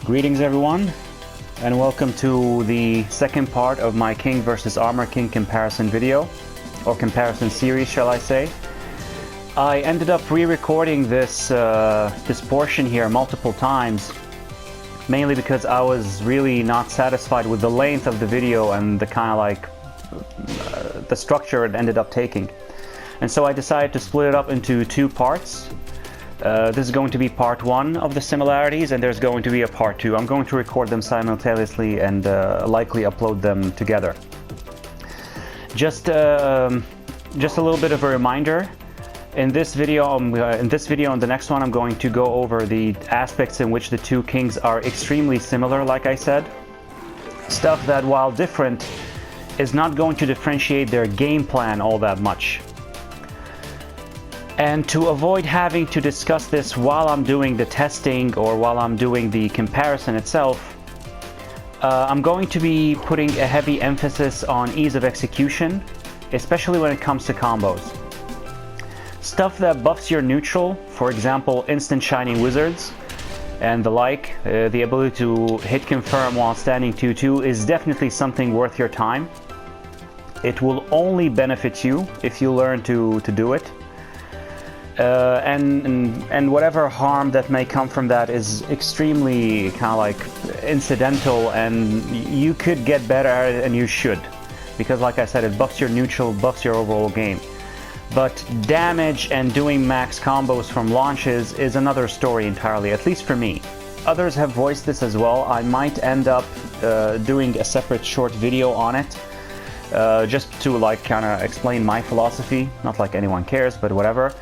Greetings everyone, and welcome to the second part of my King versus Armor King comparison video, or comparison series shall I say. I ended up re-recording this portion here multiple times, mainly because I was really not satisfied with the length of the video and the kind of like the structure it ended up taking. And so I decided to split it up into two parts. This is going to be part one of the similarities, and there's going to be a part two. I'm going to record them simultaneously and likely upload them together. Just a little bit of a reminder. In this video and the next one, I'm going to go over the aspects in which the two kings are extremely similar, like I said. Stuff that, while different, is not going to differentiate their game plan all that much. And to avoid having to discuss this while I'm doing the testing or while I'm doing the comparison itself, I'm going to be putting a heavy emphasis on ease of execution, especially when it comes to combos. Stuff that buffs your neutral, for example instant shining wizards and the like, the ability to hit confirm while standing 2-2 is definitely something worth your time. It will only benefit you if you learn to do it. And whatever harm that may come from that is extremely kind of like incidental, and you could get better at it, and you should, because like I said, it buffs your neutral, buffs your overall game. But damage and doing max combos from launches is another story entirely, at least for me. Others have voiced this as well. I might end up doing a separate short video on it, just to like kind of explain my philosophy. Not like anyone cares, but whatever.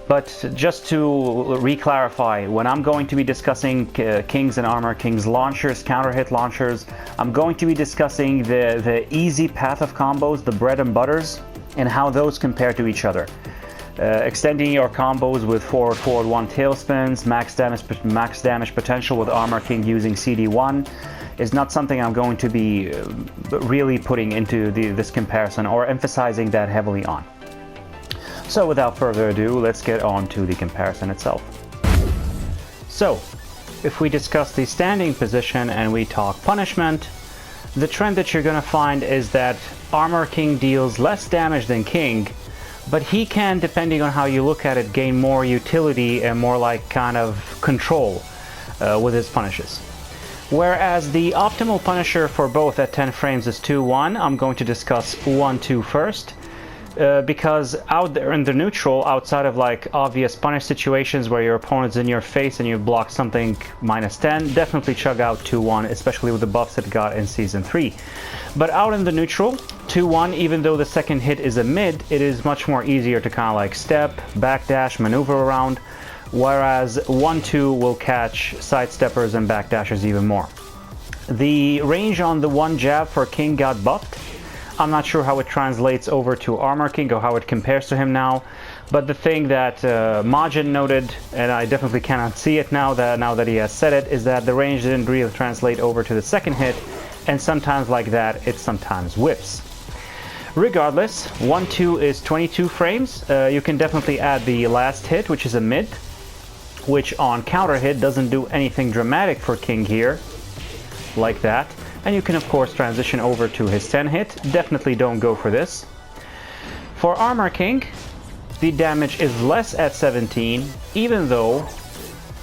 But just to re-clarify, when I'm going to be discussing Kings and Armor Kings launchers, counter hit launchers, I'm going to be discussing the easy path of combos, the bread and butters, and how those compare to each other. Extending your combos with forward 1 tailspins, max damage potential with Armor King using CD1 is not something I'm going to be really putting into this comparison or emphasizing that heavily on. So without further ado, let's get on to the comparison itself. So, if we discuss the standing position and we talk punishment, the trend that you're going to find is that Armor King deals less damage than King, but he can, depending on how you look at it, gain more utility and more like kind of control with his punishes. Whereas the optimal punisher for both at 10 frames is 2-1, I'm going to discuss 1-2 first. Because out there in the neutral, outside of like obvious punish situations where your opponent's in your face and you block something -10, definitely chug out 2-1, especially with the buffs it got in Season 3. But out in the neutral, 2-1, even though the second hit is a mid, it is much more easier to kind of like step, backdash, maneuver around, whereas 1-2 will catch sidesteppers and backdashers even more. The range on the one jab for King got buffed. I'm not sure how it translates over to Armor King or how it compares to him now, but the thing that Majin noted, and I definitely cannot see it now that he has said it, is that the range didn't really translate over to the second hit, and sometimes like that, it sometimes whiffs. Regardless, 1-2 is 22 frames. You can definitely add the last hit, which is a mid, which on counter hit doesn't do anything dramatic for King here, like that. And you can of course transition over to his 10 hit. Definitely don't go for this. For Armor King, the damage is less at 17, even though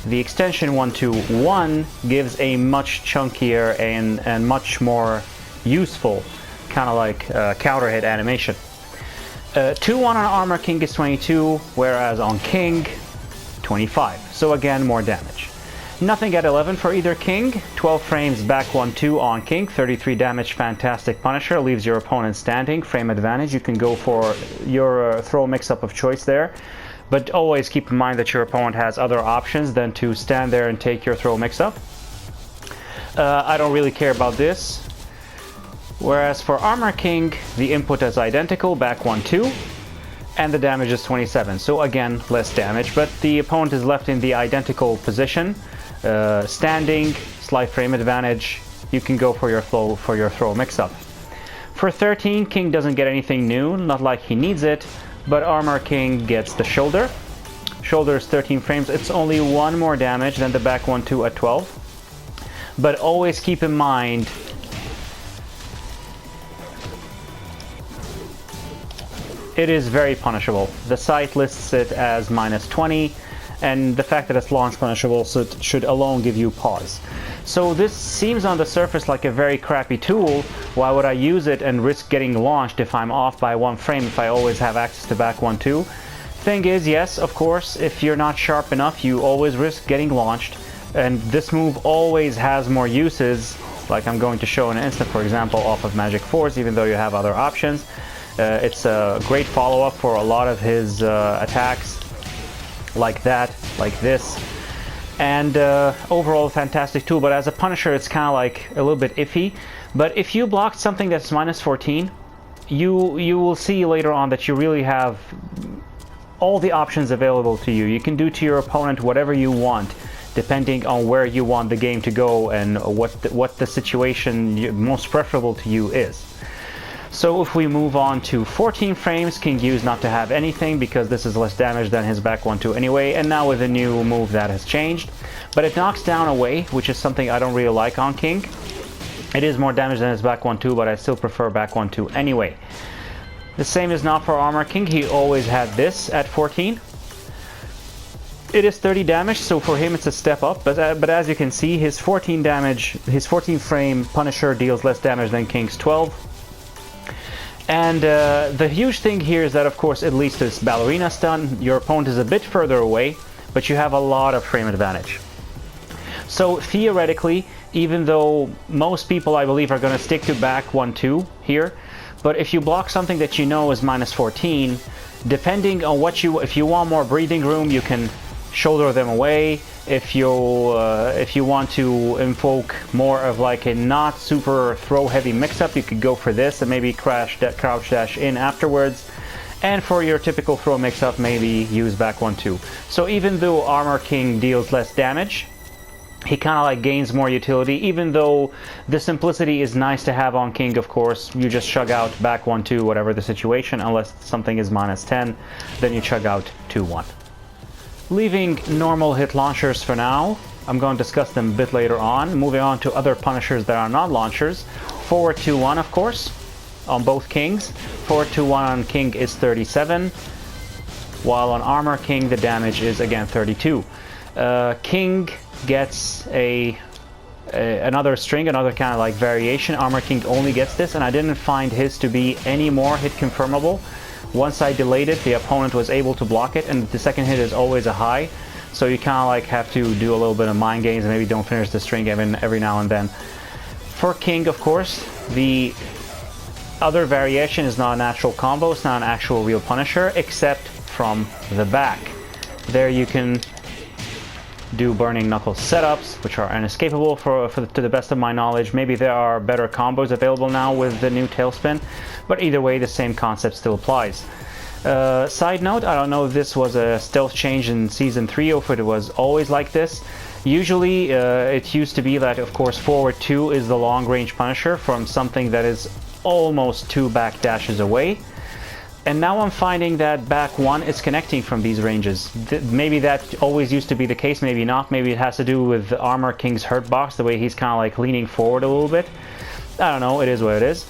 the extension 1-2-1 gives a much chunkier and much more useful kind of like counter hit animation. 2-1 on Armor King is 22, whereas on King, 25. So again, more damage. Nothing at 11 for either King. 12 frames back 1-2 on King. 33 damage, fantastic punisher. Leaves your opponent standing. Frame advantage. You can go for your throw mix-up of choice there. But always keep in mind that your opponent has other options than to stand there and take your throw mix-up. I don't really care about this. Whereas for Armor King, the input is identical. Back 1-2. And the damage is 27. So again, less damage. But the opponent is left in the identical position. Standing, slight frame advantage, you can go for your throw mix-up. For 13, King doesn't get anything new, not like he needs it, but Armor King gets the shoulder. Shoulder is 13 frames, it's only one more damage than the back 1-2 at 12. but always keep in mind it is very punishable. The site lists it as -20, and the fact that it's launch punishable should alone give you pause. So this seems on the surface like a very crappy tool. Why would I use it and risk getting launched if I'm off by 1 frame if I always have access to back 1-2? Thing is, yes, of course, if you're not sharp enough, you always risk getting launched, and this move always has more uses, like I'm going to show in an instant, for example, off of Magic Force, even though you have other options. It's a great follow-up for a lot of his attacks, like that, like this, and overall a fantastic tool. But as a Punisher, it's kind of like a little bit iffy. But if you blocked something that's -14, you will see later on that you really have all the options available to you. You can do to your opponent whatever you want, depending on where you want the game to go and what the situation most preferable to you is. So if we move on to 14 frames, King used not to have anything because this is less damage than his back 1-2 anyway, and now with a new move that has changed. But it knocks down away, which is something I don't really like on King. It is more damage than his back 1-2, but I still prefer back 1-2 anyway. The same is not for Armor King. He always had this at 14. It is 30 damage, so for him it's a step up, but as you can see, his 14 damage, his 14 frame Punisher deals less damage than King's 12. And the huge thing here is that, of course, it leads to this ballerina stun. Your opponent is a bit further away, but you have a lot of frame advantage. So theoretically, even though most people, I believe, are going to stick to back 1-2 here, but if you block something that you know is -14, depending on what if you want more breathing room, you can shoulder them away. If you want to invoke more of like a not super throw heavy mix-up, you could go for this and maybe crouch dash in afterwards. And for your typical throw mix-up, maybe use back 1-2. So even though Armor King deals less damage, he kind of like gains more utility. Even though the simplicity is nice to have on King, of course, you just chug out back 1-2, whatever the situation, unless something is -10, then you chug out 2-1. Leaving normal hit launchers for now, I'm going to discuss them a bit later on. Moving on to other Punishers that are not launchers. Forward 2-1, of course, on both Kings. Forward 2-1 on King is 37, while on Armor King the damage is again 32. King gets another string, another kind of like variation. Armor King only gets this, and I didn't find his to be any more hit confirmable. Once I delayed it, the opponent was able to block it, and the second hit is always a high, so you kind of like have to do a little bit of mind games and maybe don't finish the string every now and then. For King, of course, the other variation is not a natural combo, it's not an actual real Punisher, except from the back. There you can do Burning Knuckles setups, which are inescapable to the best of my knowledge. Maybe there are better combos available now with the new Tailspin, but either way, the same concept still applies. Side note, I don't know if this was a stealth change in Season 3 or if it was always like this. Usually, it used to be that, of course, forward 2 is the long-range Punisher from something that is almost 2 back dashes away. And now I'm finding that back 1 is connecting from these ranges. Maybe that always used to be the case, maybe not. Maybe it has to do with Armor King's hurt box, the way he's kind of like leaning forward a little bit. I don't know, it is what it is.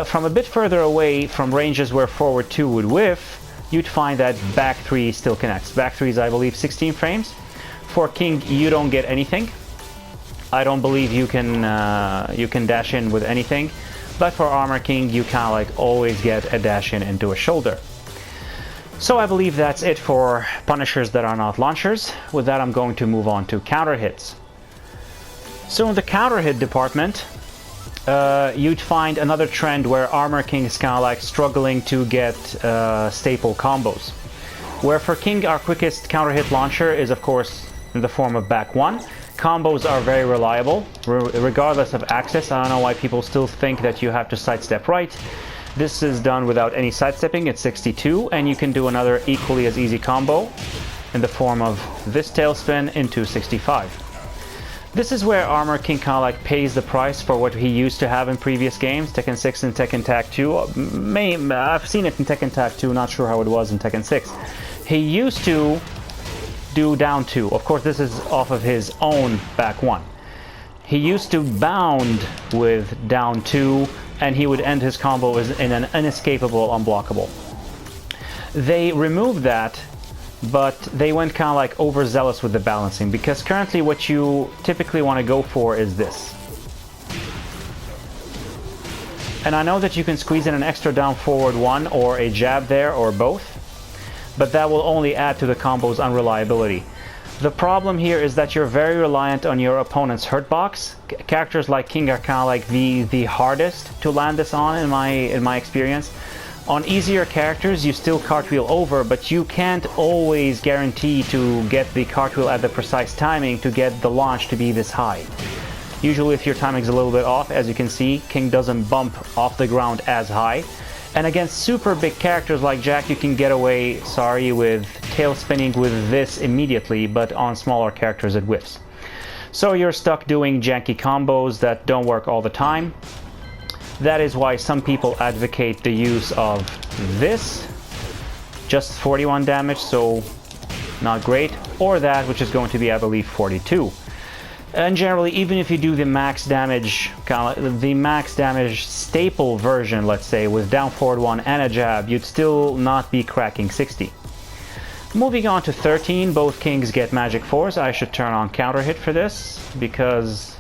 From a bit further away from ranges where forward 2 would whiff, you'd find that back 3 still connects. Back 3 is, I believe, 16 frames. For King, you don't get anything. I don't believe you can dash in with anything. But for Armor King, you kind of like always get a dash in into a shoulder. So I believe that's it for Punishers that are not launchers. With that, I'm going to move on to counter hits. So in the counter hit department, you'd find another trend where Armor King is kind of like struggling to get staple combos. Where for King, our quickest counter hit launcher is, of course, in the form of back 1. Combos are very reliable, regardless of access. I don't know why people still think that you have to sidestep right. This is done without any sidestepping at 62, and you can do another equally as easy combo in the form of this tailspin into 65. This is where Armor King kind of like pays the price for what he used to have in previous games, Tekken 6 and Tekken Tag 2. I've seen it in Tekken Tag 2, not sure how it was in Tekken 6. He used to do down 2. Of course, this is off of his own back 1. He used to bound with down 2, and he would end his combo in an inescapable unblockable. They removed that, but they went kind of like overzealous with the balancing, because currently what you typically want to go for is this. And I know that you can squeeze in an extra down forward 1 or a jab there or both, but that will only add to the combo's unreliability. The problem here is that you're very reliant on your opponent's hurt box. Characters like King are kind of like the hardest to land this on in my experience. On easier characters, you still cartwheel over, but you can't always guarantee to get the cartwheel at the precise timing to get the launch to be this high. Usually if your timing's a little bit off, as you can see, King doesn't bump off the ground as high. And against super big characters like Jack, you can get away, with tail spinning with this immediately, but on smaller characters it whiffs. So you're stuck doing janky combos that don't work all the time. That is why some people advocate the use of this, just 41 damage, so not great, or that, which is going to be, I believe, 42. And generally, even if you do the max damage staple version, let's say, with down forward 1 and a jab, you'd still not be cracking 60. Moving on to 13, both Kings get Magic Force. I should turn on counter hit for this, because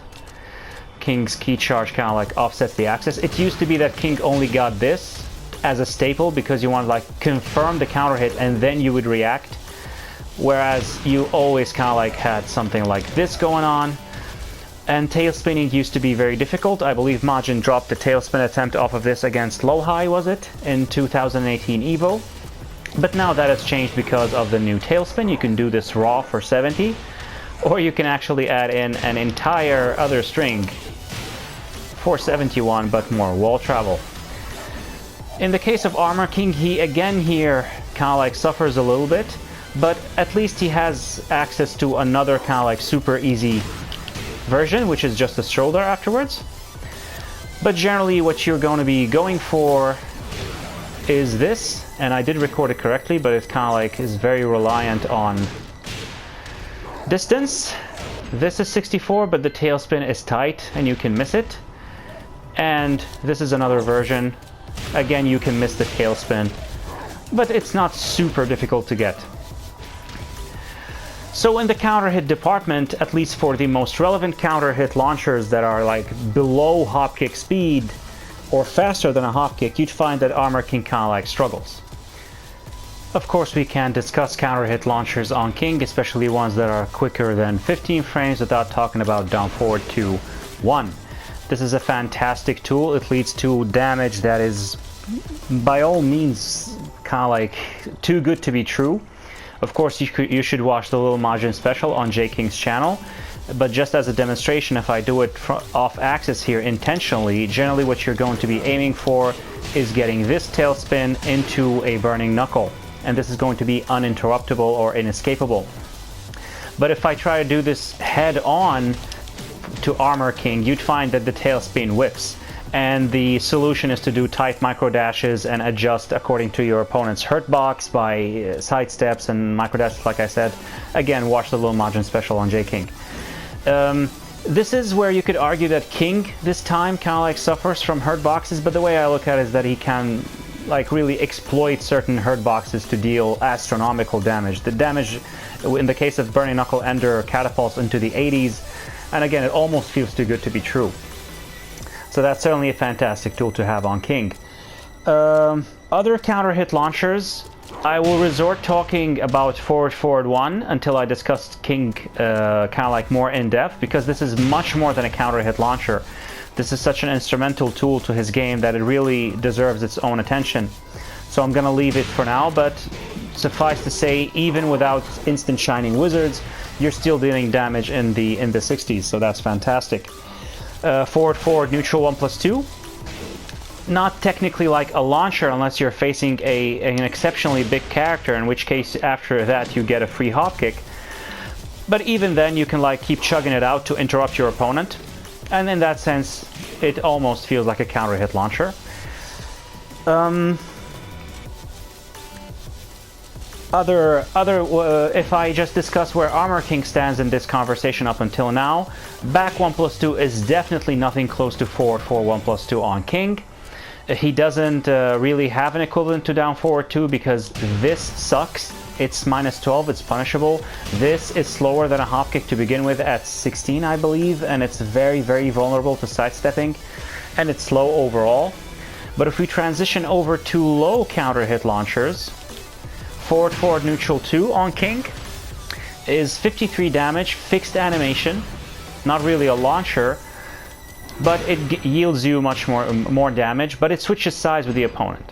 King's key charge kind of like offsets the axis. It used to be that King only got this as a staple because you want to like confirm the counter hit and then you would react. Whereas you always kind of like had something like this going on. And tail spinning used to be very difficult. I believe Majin dropped the tailspin attempt off of this against Lowhigh, was it? In 2018 EVO. But now that has changed because of the new tailspin. You can do this raw for 70. Or you can actually add in an entire other string for 71, but more wall travel. In the case of Armor King, he again here kind of like suffers a little bit. But at least he has access to another kind of like super easy version, which is just a shoulder afterwards. But generally what you're going to be going for is this, and I did record it correctly, but it kind of like is very reliant on distance. This is 64, but the tailspin is tight and you can miss it. And this is another version. Again, you can miss the tailspin, but it's not super difficult to get. So in the counter hit department, at least for the most relevant counter hit launchers that are like below hop kick speed or faster than a hop kick, you'd find that Armor King kind of like struggles. Of course, we can discuss counter hit launchers on King, especially ones that are quicker than 15 frames, without talking about down forward 2, 1. This is a fantastic tool. It leads to damage that is by all means kind of like too good to be true. Of course, you should watch the Little Majin special on J King's channel, but just as a demonstration, if I do it off axis here intentionally, generally what you're going to be aiming for is getting this tailspin into a burning knuckle, and this is going to be uninterruptible or inescapable. But if I try to do this head on to Armor King, you'd find that the tailspin whips. And the solution is to do tight micro dashes and adjust according to your opponent's hurt box by side steps and micro dashes, like I said. Again, watch the Little Majin special on J King. This is where you could argue that King this time kind of like suffers from hurt boxes, but the way I look at it is that he can like really exploit certain hurt boxes to deal astronomical damage. The damage in the case of Burning Knuckle Ender catapults into the 80s, and again, it almost feels too good to be true. So that's certainly a fantastic tool to have on King. Other counter hit launchers, I will resort talking about forward 1 until I discuss King kind of like more in depth, because this is much more than a counter hit launcher. This is such an instrumental tool to his game that it really deserves its own attention. So I'm gonna leave it for now, but suffice to say, even without instant shining wizards, you're still dealing damage in the 60s, so that's fantastic. Forward neutral 1+2. Not technically like a launcher unless you're facing an exceptionally big character, in which case after that you get a free hop kick. But even then you can like keep chugging it out to interrupt your opponent, and in that sense it almost feels like a counter hit launcher. If I just discuss where Armor King stands in this conversation up until now, back 1+2 is definitely nothing close to forward 4 1+2 on King. He doesn't really have an equivalent to down forward 2 because this sucks. It's -12, it's punishable. This is slower than a hop kick to begin with at 16, I believe, and it's very, very vulnerable to sidestepping, and it's slow overall. But if we transition over to low counter hit launchers, forward, forward, neutral 2 on King is 53 damage, fixed animation, not really a launcher, but it yields you much more damage, but it switches sides with the opponent.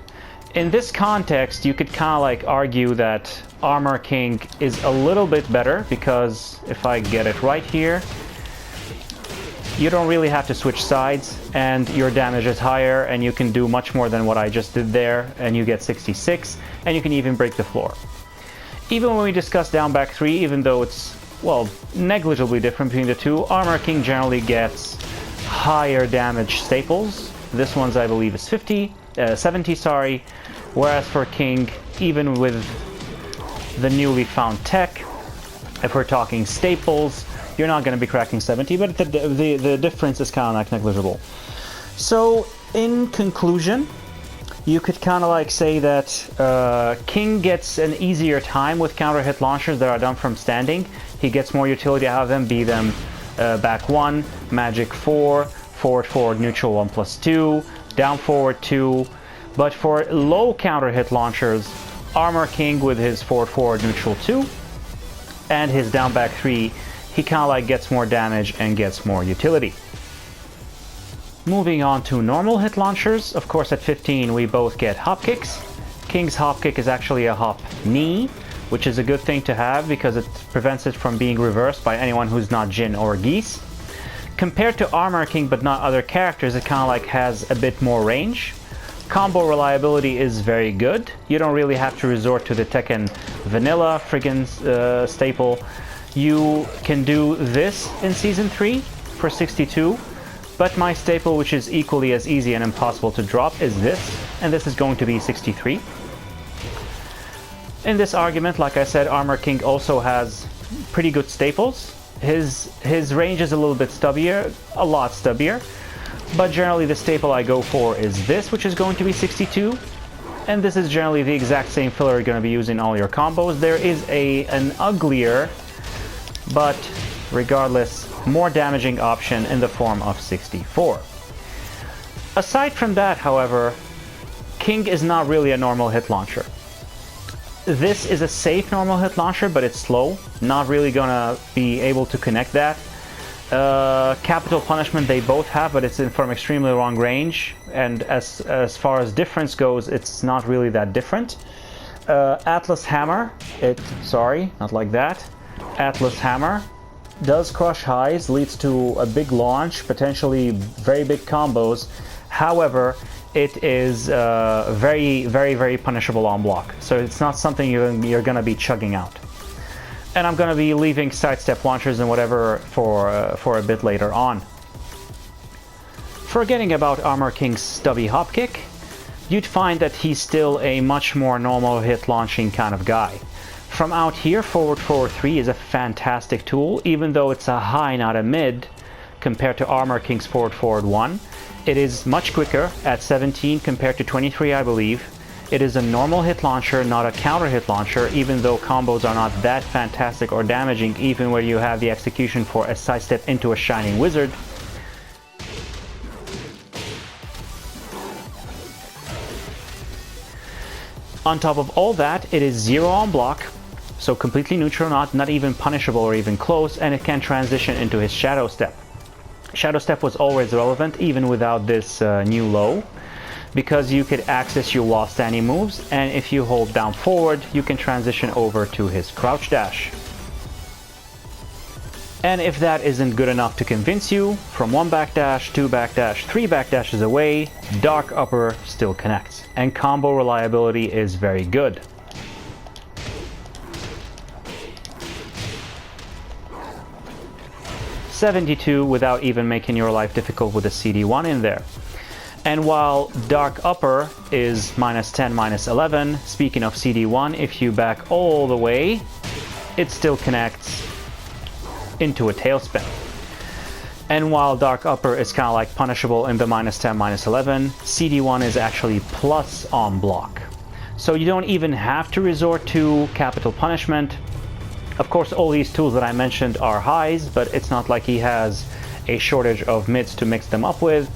In this context, you could kind of like argue that Armor King is a little bit better, because if I get it right here, you don't really have to switch sides, and your damage is higher, and you can do much more than what I just did there, and you get 66, and you can even break the floor. Even when we discuss down back 3, even though it's, well, negligibly different between the two, Armor King generally gets higher damage staples. This one's, I believe, is 70, sorry, whereas for King, even with the newly found tech, if we're talking staples, you're not going to be cracking 70, but the difference is kind of like negligible. So, in conclusion, you could kind of like say that King gets an easier time with counter hit launchers that are done from standing. He gets more utility out of them, be them back 1, magic 4, forward, forward, neutral 1+2, down forward 2. But for low counter hit launchers, Armor King with his forward, forward, neutral 2, and his down back 3, he kind of like gets more damage and gets more utility. Moving on to normal hit launchers, of course at 15 we both get hop kicks. King's hop kick is actually a hop knee, which is a good thing to have because it prevents it from being reversed by anyone who's not Jin or Geese. Compared to Armor King but not other characters, it kind of like has a bit more range. Combo reliability is very good. You don't really have to resort to the Tekken vanilla friggin' staple. You can do this in Season 3 for 62, but my staple, which is equally as easy and impossible to drop, is this, and this is going to be 63. In this argument, like I said, Armor King also has pretty good staples. His range is a little bit stubbier, a lot stubbier, but generally the staple I go for is this, which is going to be 62. And this is generally the exact same filler you're going to be using in all your combos. There is an uglier, but regardless, more damaging option in the form of 64. Aside from that, however, King is not really a normal hit launcher. This is a safe normal hit launcher, but it's slow. Not really gonna be able to connect that. Capital punishment they both have, but it's from extremely long range, and as far as difference goes, it's not really that different. Atlas Hammer, not like that. Atlas Hammer does crush highs, leads to a big launch, potentially very big combos. However, it is very, very, very punishable on block, so it's not something you're going to be chugging out. And I'm going to be leaving sidestep launchers and whatever for a bit later on. Forgetting about Armor King's stubby hop kick, you'd find that he's still a much more normal hit launching kind of guy. From out here, forward 3 is a fantastic tool, even though it's a high, not a mid, compared to Armor King's forward 1. It is much quicker at 17 compared to 23, I believe. It is a normal hit launcher, not a counter hit launcher, even though combos are not that fantastic or damaging, even when you have the execution for a sidestep into a Shining Wizard. On top of all that, it is 0 on block, so completely neutral, not even punishable or even close, and it can transition into his Shadow Step. Shadow Step was always relevant, even without this new low, because you could access you while standing moves, and if you hold down forward, you can transition over to his Crouch Dash. And if that isn't good enough to convince you, from 1 backdash, 2 backdash, 3 backdashes away, Dark Upper still connects, and combo reliability is very good. (72) without even making your life difficult with a CD1 in there. And while Dark Upper is -10, -11, speaking of CD1, if you back all the way, it still connects into a tailspin. And while Dark Upper is kind of like punishable in the -10, -11, CD1 is actually plus on block. So you don't even have to resort to capital punishment. Of course, all these tools that I mentioned are highs, but it's not like he has a shortage of mids to mix them up with.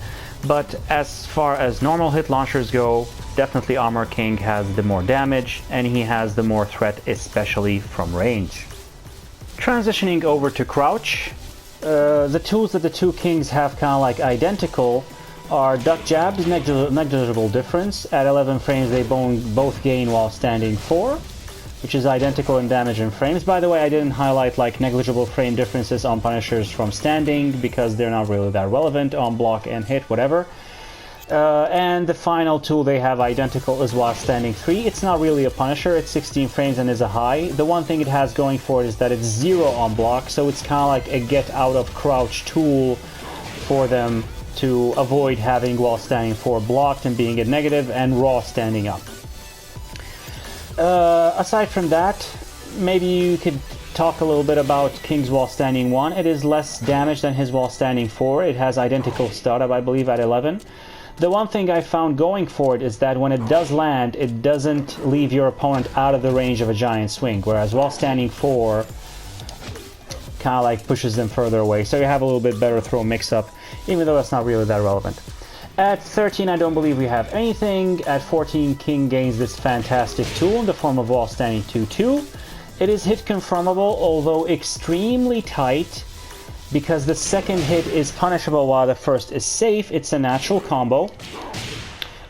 But as far as normal hit launchers go, definitely Armor King has the more damage, and he has the more threat, especially from range. Transitioning over to Crouch, the tools that the two kings have kind of like identical are Duck Jabs, negligible difference. At 11 frames they both gain while standing 4, which is identical in damage and frames. By the way, I didn't highlight like negligible frame differences on Punishers from standing because they're not really that relevant on block and hit, whatever. And the final tool they have identical is while standing 3. It's not really a Punisher, it's 16 frames and is a high. The one thing it has going for it is that it's 0 on block, so it's kind of like a get out of crouch tool for them to avoid having while standing 4 blocked and being at negative and raw standing up. Aside from that, maybe you could talk a little bit about King's while standing 1. It is less damage than his while standing 4. It has identical startup, I believe, at 11. The one thing I found going for it is that when it does land, it doesn't leave your opponent out of the range of a giant swing, whereas while standing 4 kind of like pushes them further away, so you have a little bit better throw mix-up, even though that's not really that relevant. At 13, I don't believe we have anything. At 14, King gains this fantastic tool in the form of while standing 2-2. It is hit confirmable, although extremely tight, because the second hit is punishable while the first is safe. It's a natural combo.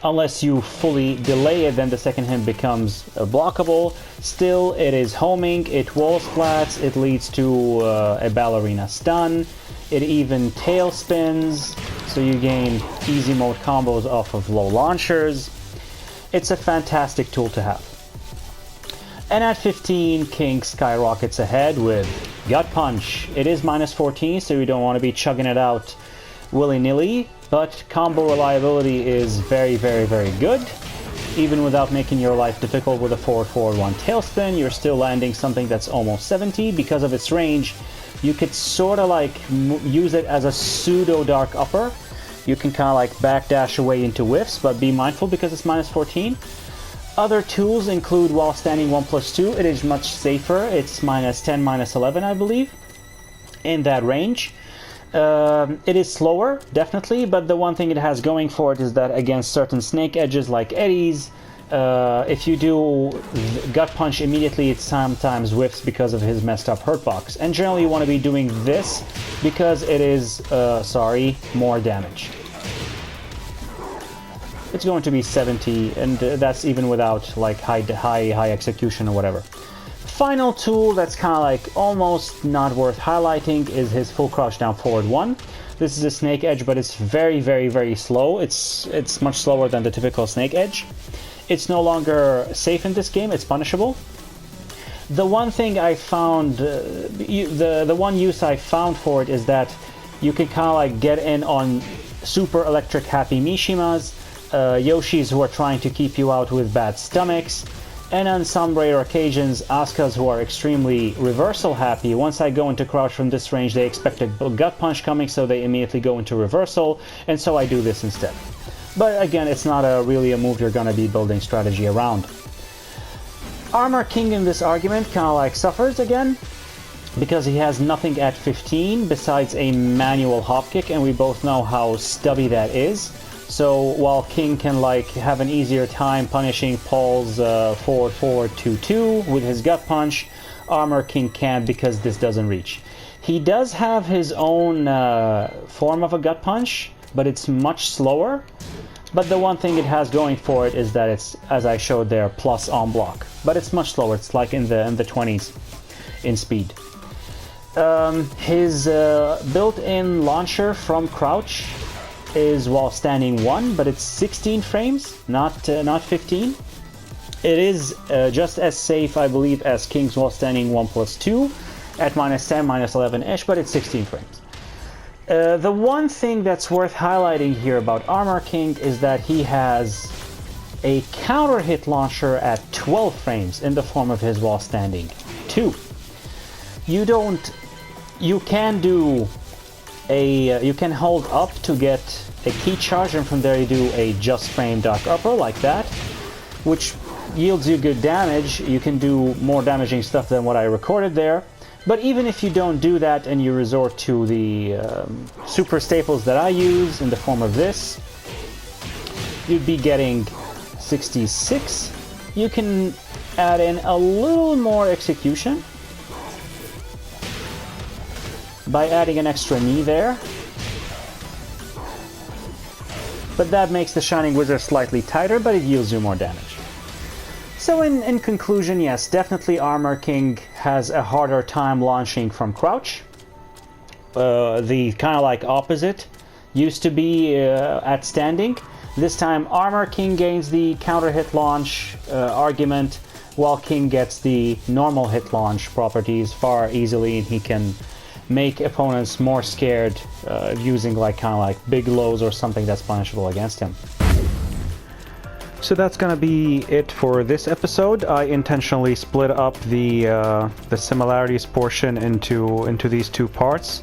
Unless you fully delay it, then the second hit becomes blockable. Still, it is homing, it wall splats, it leads to a ballerina stun. It even tail spins, so you gain easy mode combos off of low launchers. It's a fantastic tool to have. And at 15, King skyrockets ahead with Gut Punch. It is -14, so you don't want to be chugging it out willy-nilly, but combo reliability is very, very, very good. Even without making your life difficult with a forward 1 tailspin, you're still landing something that's almost 70. Because of its range, you could sort of like use it as a pseudo Dark Upper. You can kind of like backdash away into whiffs, but be mindful because it's -14. Other tools include while standing 1+2. It is much safer. It's -10, -11, I believe, in that range. It is slower, definitely, but the one thing it has going for it is that against certain snake edges like eddies, if you do Gut Punch immediately, it sometimes whiffs because of his messed up hurt box. And generally you want to be doing this because it is, more damage. It's going to be 70, and that's even without like high execution or whatever. Final tool that's kind of like almost not worth highlighting is his full crouch down forward 1. This is a snake edge, but it's very, very, very slow. It's much slower than the typical snake edge. It's no longer safe in this game. It's punishable. The one thing I found, the one use I found for it is that you can kind of like get in on super electric happy Mishimas, Yoshis who are trying to keep you out with bad stomachs, and on some rare occasions, Asukas who are extremely reversal happy. Once I go into crouch from this range, they expect a Gut Punch coming, so they immediately go into reversal, and so I do this instead. But again, it's not really a move you're gonna be building strategy around. Armor King in this argument kind of like suffers again, because he has nothing at 15 besides a manual hop kick, and we both know how stubby that is. So while King can like have an easier time punishing Paul's forward 2-2 with his Gut Punch, Armor King can't because this doesn't reach. He does have his own form of a Gut Punch, but it's much slower. But the one thing it has going for it is that it's, as I showed there, plus on block. But it's much slower. It's like in the 20s in speed. His built-in launcher from crouch is while standing 1, but it's 16 frames, not 15. It is just as safe, I believe, as King's while standing 1+2 at -10, -11-ish, but it's 16 frames. The one thing that's worth highlighting here about Armor King is that he has a counter hit launcher at 12 frames in the form of his while standing. 2. You can do you can hold up to get a key charge, and from there you do a just frame duck upper like that, which yields you good damage. You can do more damaging stuff than what I recorded there. But even if you don't do that and you resort to the super staples that I use in the form of this, you'd be getting 66. You can add in a little more execution by adding an extra knee there. But that makes the Shining Wizard slightly tighter, but it yields you more damage. So in conclusion, yes, definitely Armor King has a harder time launching from crouch. The kind of like opposite used to be at standing. This time Armor King gains the counter hit launch argument, while King gets the normal hit launch properties far easily, and he can make opponents more scared using like kind of like big lows or something that's punishable against him. So that's gonna be it for this episode. I intentionally split up the similarities portion into these two parts.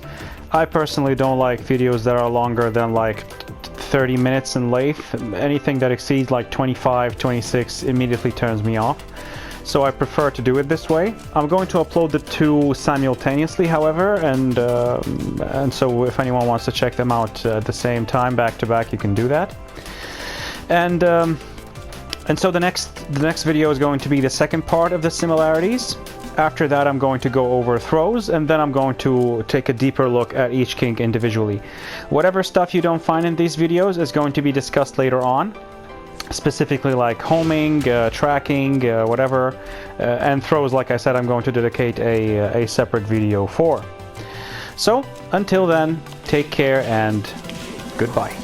I personally don't like videos that are longer than like 30 minutes in length. Anything that exceeds like 25, 26 immediately turns me off. So I prefer to do it this way. I'm going to upload the two simultaneously, however, and so if anyone wants to check them out at the same time, back to back, you can do that. And so the next video is going to be the second part of the similarities. After that, I'm going to go over throws, and then I'm going to take a deeper look at each king individually. Whatever stuff you don't find in these videos is going to be discussed later on, specifically like homing, tracking, whatever, and throws, like I said, I'm going to dedicate a separate video for. So, until then, take care and goodbye.